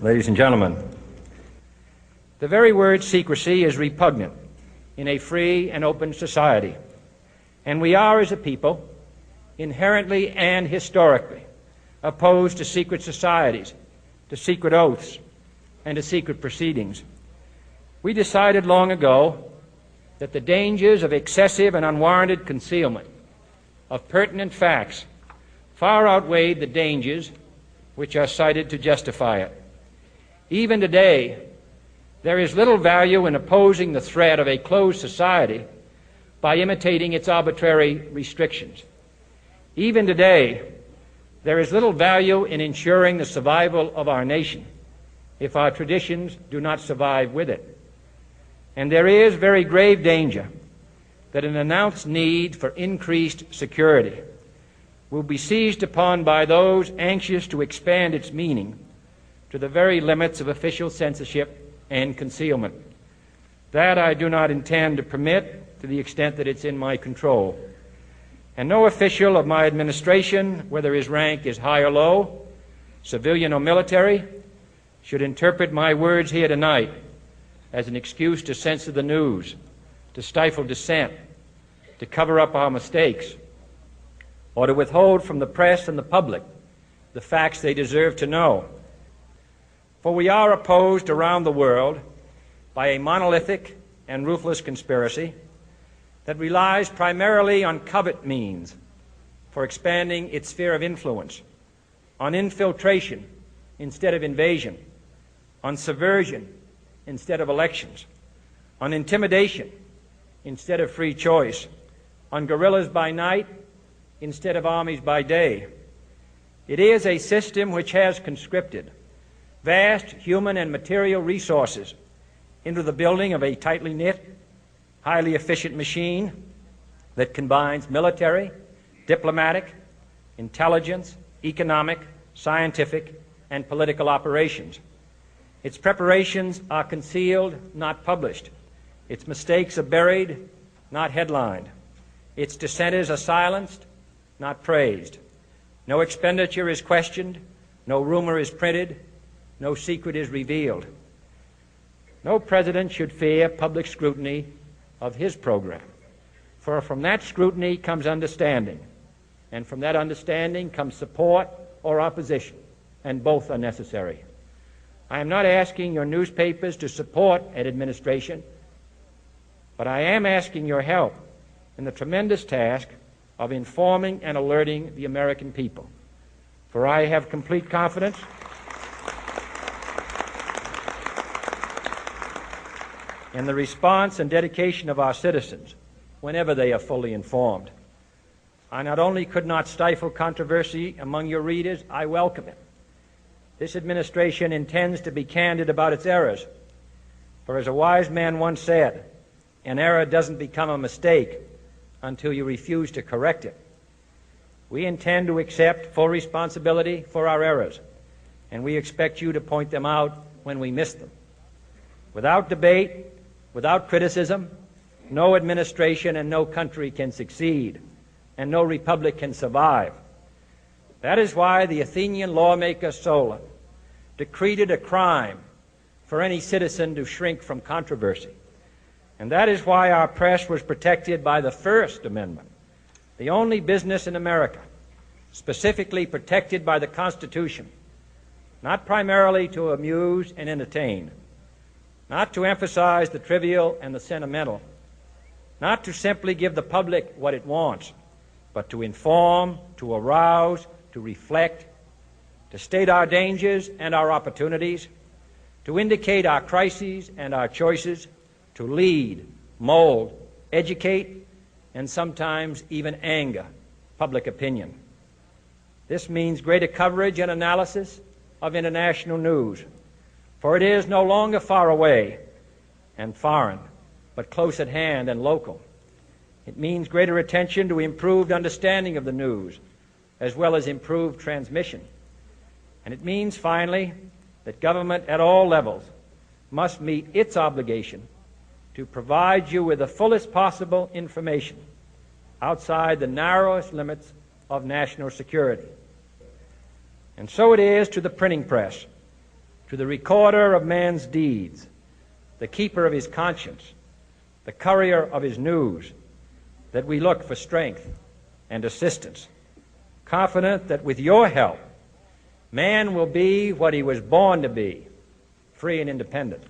ladies and gentlemen. The very word secrecy is repugnant in a free and open society, and we are, as a people, inherently and historically opposed to secret societies, to secret oaths, and to secret proceedings. We decided long ago that the dangers of excessive and unwarranted concealment of pertinent facts far outweighed the dangers which are cited to justify it. Even today, there is little value in opposing the threat of a closed society by imitating its arbitrary restrictions. Even today, there is little value in ensuring the survival of our nation if our traditions do not survive with it. And there is very grave danger that an announced need for increased security will be seized upon by those anxious to expand its meaning to the very limits of official censorship and concealment. That I do not intend to permit to the extent that it's in my control. And no official of my administration, whether his rank is high or low, civilian or military, should interpret my words here tonight as an excuse to censor the news, to stifle dissent, to cover up our mistakes, or to withhold from the press and the public the facts they deserve to know. For we are opposed around the world by a monolithic and ruthless conspiracy that relies primarily on covert means for expanding its sphere of influence, on infiltration instead of invasion, on subversion instead of elections, on intimidation instead of free choice, on guerrillas by night instead of armies by day. It is a system which has conscripted vast human and material resources into the building of a tightly knit, highly efficient machine that combines military, diplomatic, intelligence, economic, scientific, and political operations. Its preparations are concealed, not published. Its mistakes are buried, not headlined. Its dissenters are silenced, not praised. No expenditure is questioned, no rumor is printed, no secret is revealed. No president should fear public scrutiny of his program, for from that scrutiny comes understanding, and from that understanding comes support or opposition, and both are necessary. I am not asking your newspapers to support an administration, but I am asking your help in the tremendous task of informing and alerting the American people. For I have complete confidence in the response and dedication of our citizens whenever they are fully informed. I not only could not stifle controversy among your readers, I welcome it. This administration intends to be candid about its errors. For as a wise man once said, an error doesn't become a mistake until you refuse to correct it. We intend to accept full responsibility for our errors, and we expect you to point them out when we miss them. Without debate, without criticism, no administration and no country can succeed, and no republic can survive. That is why the Athenian lawmaker Solon decreed it a crime for any citizen to shrink from controversy. And that is why our press was protected by the First Amendment, the only business in America specifically protected by the Constitution, not primarily to amuse and entertain, not to emphasize the trivial and the sentimental, not to simply give the public what it wants, but to inform, to arouse, to reflect, to state our dangers and our opportunities, to indicate our crises and our choices, to lead, mold, educate, and sometimes even anger public opinion. This means greater coverage and analysis of international news, for it is no longer far away and foreign, but close at hand and local. It means greater attention to improved understanding of the news, as well as improved transmission. And it means, finally, that government at all levels must meet its obligation to provide you with the fullest possible information outside the narrowest limits of national security. And so it is to the printing press, to to the recorder of man's deeds, the keeper of his conscience, the courier of his news, that we look for strength and assistance, confident that with your help, man will be what he was born to be, free and independent.